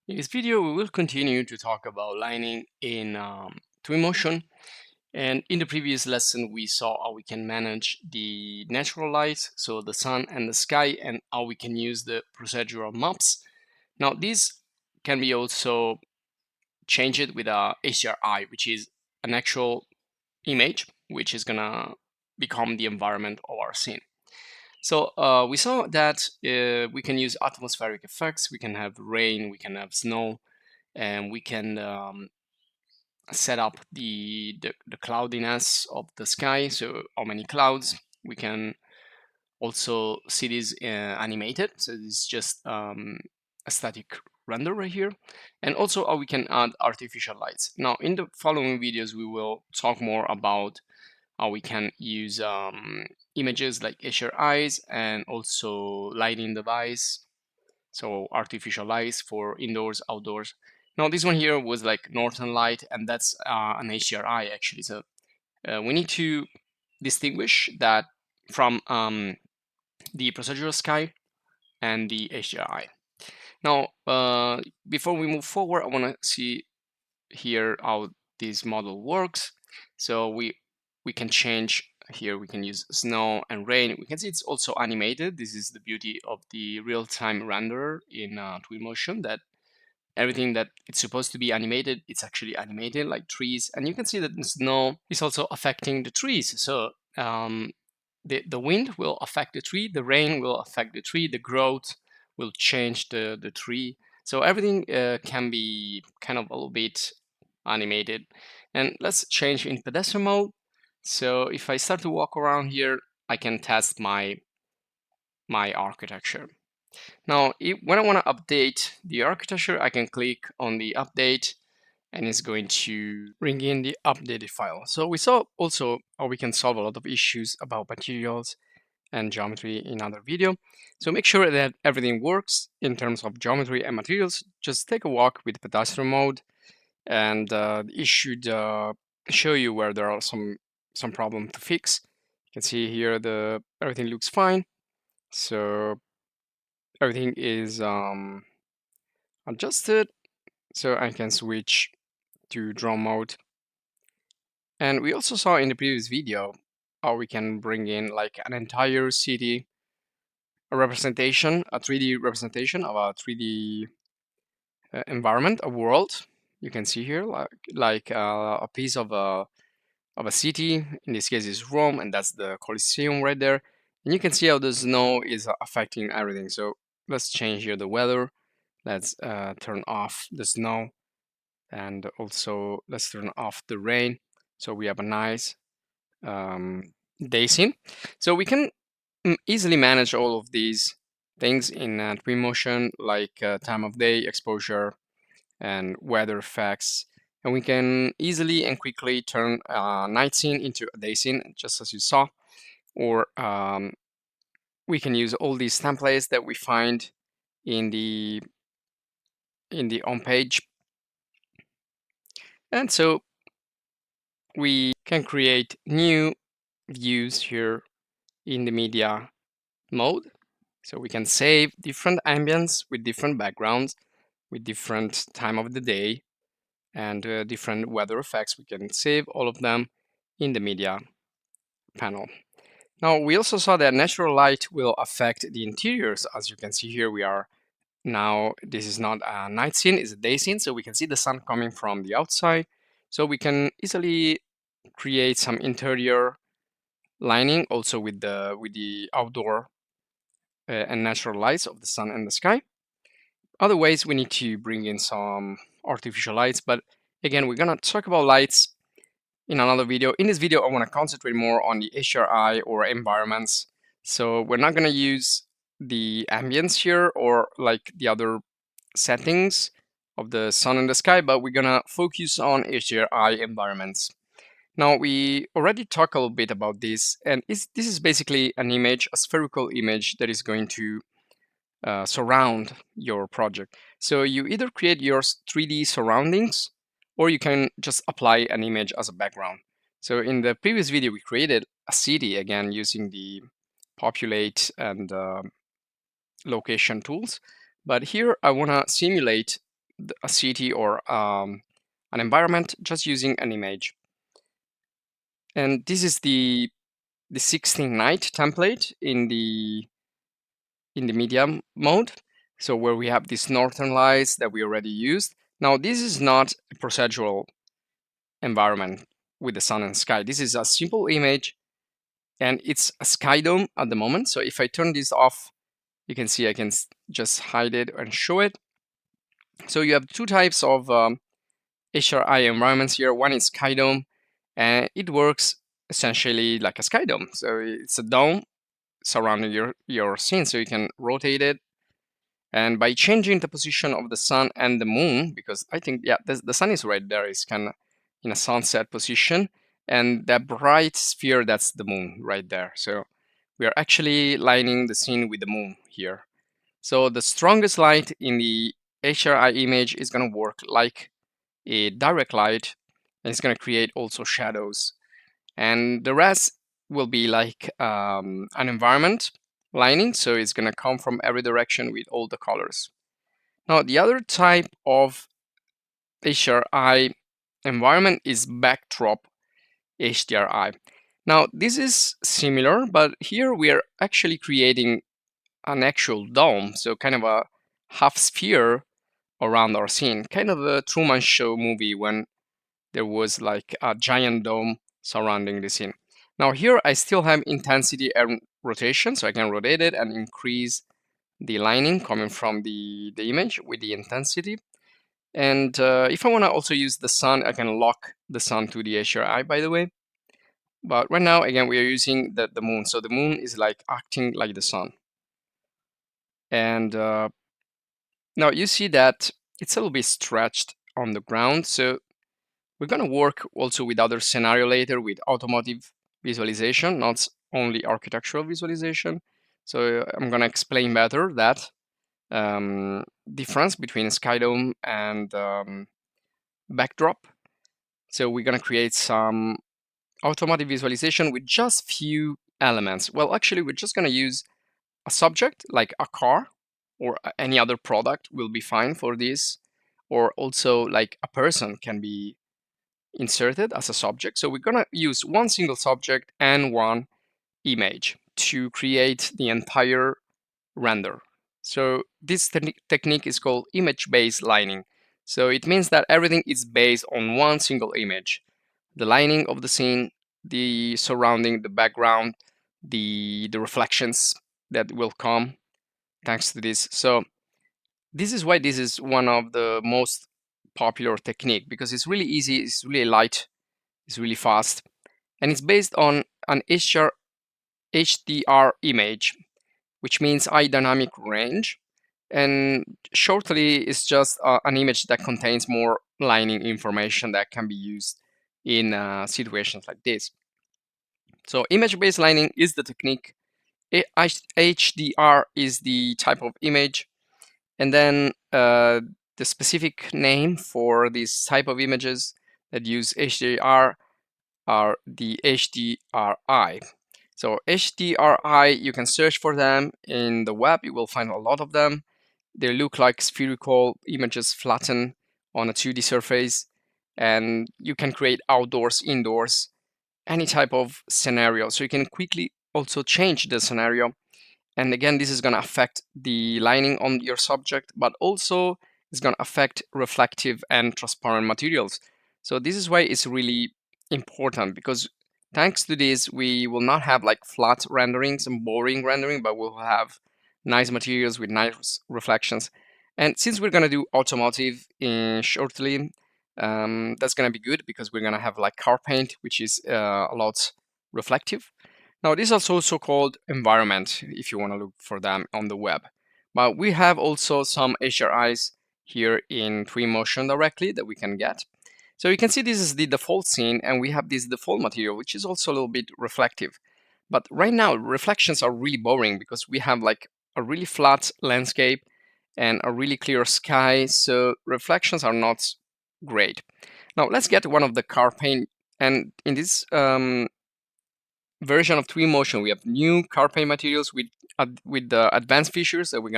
In this video, we will continue to talk about lighting in TWINMOTION. And in the previous lesson, we saw how we can manage the natural light, so the sun and the sky, and how we can use the procedural maps. Now, this can be also changed with a HDRI, which is an actual image, which is gonna become the environment of our scene. So we saw that we can use atmospheric effects, we can have rain, we can have snow, and we can set up the cloudiness of the sky, so how many clouds. We can also see this animated, so this is just a static render right here, and also how we can add artificial lights. Now in the following videos we will talk more about how we can use images like HDRIs and also lighting device, so artificial lights for indoors, outdoors. Now this one here was like Northern Light, and that's an HDRI actually. So we need to distinguish that from the procedural sky and the HDRI. Now before we move forward, I want to see here how this model works. So we can change here, we can use snow and rain. We can see it's also animated. This is the beauty of the real-time renderer in TWINMOTION, that everything that it's supposed to be animated, it's actually animated, like trees. And you can see that the snow is also affecting the trees. So the wind will affect the tree, the rain will affect the tree, the growth will change the tree. So everything can be kind of a little bit animated. And let's change in pedestrian mode. So if I start to walk around here, I can test my architecture. Now, when I want to update the architecture, I can click on the update and it's going to bring in the updated file. So we saw also how we can solve a lot of issues about materials and geometry in another video. So make sure that everything works in terms of geometry and materials. Just take a walk with pedestrian mode, and it should show you where there are some problem to fix. You can see here everything looks fine. So everything is adjusted, so I can switch to draw mode. And we also saw in the previous video how we can bring in like an entire city, a representation, a 3D representation of a 3D environment, a world. You can see here like a piece of a city. In this case is Rome, and that's the Colosseum right there. And you can see how the snow is affecting everything. So let's change here the weather. Let's turn off the snow, and also let's turn off the rain. So we have a nice day scene. So we can easily manage all of these things in TWINMOTION, like time of day, exposure, and weather effects. And we can easily and quickly turn a night scene into a day scene, just as you saw. Or we can use all these templates that we find in the home page. And so we can create new views here in the media mode. So we can save different ambience with different backgrounds, with different time of the day, and different weather effects. We can save all of them in the media panel. Now we also saw that natural light will affect the interiors. As you can see here, we are now, this is not a night scene, it's a day scene, so we can see the sun coming from the outside. So we can easily create some interior lining also with the outdoor and natural lights of the sun and the sky. Other ways, we need to bring in some artificial lights, but again, we're gonna talk about lights in another video. In this video, I want to concentrate more on the HDRI or environments. So we're not gonna use the ambience here or like the other settings of the sun and the sky, but we're gonna focus on HDRI environments. Now, we already talked a little bit about this, and this is basically an image, a spherical image that is going to surround your project. So you either create your 3D surroundings, or you can just apply an image as a background. So in the previous video, we created a city, again, using the populate and location tools. But here I want to simulate a city or an environment just using an image. And this is the 16 night template in the medium mode. So where we have these northern lights that we already used. Now this is not a procedural environment with the sun and sky. This is a simple image, and it's a sky dome at the moment. So if I turn this off, you can see I can just hide it and show it. So you have two types of HDRI environments here. One is sky dome, and it works essentially like a sky dome. So it's a dome surrounding your scene, so you can rotate it. And by changing the position of the sun and the moon, because I think, yeah, the sun is right there, it's kind of in a sunset position, and that bright sphere, that's the moon right there. So we are actually lining the scene with the moon here. So the strongest light in the HDRI image is going to work like a direct light, and it's going to create also shadows. And the rest will be like an environment lining, so it's going to come from every direction with all the colors. Now the other type of HDRI environment is backdrop HDRI. Now this is similar, but here we are actually creating an actual dome, so kind of a half sphere around our scene, kind of a Truman Show movie when there was like a giant dome surrounding the scene. Now here I still have intensity and rotation, so I can rotate it and increase the lining coming from the image with the intensity. And if I want to also use the sun, I can lock the sun to the HDRI, by the way. But right now, again, we are using the moon. So the moon is like acting like the sun. And now you see that it's a little bit stretched on the ground. So we're going to work also with other scenario later with automotive visualization, not only architectural visualization. So I'm going to explain better that difference between sky dome and backdrop. So we're going to create some automotive visualization with just few elements. Well, actually, we're just going to use a subject like a car or any other product will be fine for this. Or also like a person can be inserted as a subject. So we're going to use one single subject and one image to create the entire render. So this technique is called image-based lining. So it means that everything is based on one single image. The lining of the scene, the surrounding, the background, the reflections that will come thanks to this. So this is why this is one of the most popular technique, because it's really easy, it's really light, it's really fast, and it's based on an HDR image, which means high dynamic range. And shortly, it's just an image that contains more lining information that can be used in situations like this. So image-based lining is the technique. HDR is the type of image. And then the specific name for this type of images that use HDR are the HDRI. So HDRI, you can search for them in the web. You will find a lot of them. They look like spherical images flattened on a 2D surface. And you can create outdoors, indoors, any type of scenario. So you can quickly also change the scenario. And again, this is going to affect the lining on your subject, but also it's going to affect reflective and transparent materials. So this is why it's really important, because thanks to this, we will not have like flat renderings and boring rendering, but we'll have nice materials with nice reflections. And since we're going to do automotive shortly, that's going to be good, because we're going to have like Carpaint, which is a lot reflective. Now, this is also called environment, if you want to look for them on the web. But we have also some HDRIs here in Twinmotion directly that we can get. So you can see this is the default scene, and we have this default material, which is also a little bit reflective. But right now, reflections are really boring, because we have like a really flat landscape and a really clear sky. So reflections are not great. Now, let's get one of the Carpaint. And in this version of Twinmotion, we have new Carpaint materials with the advanced features that we're going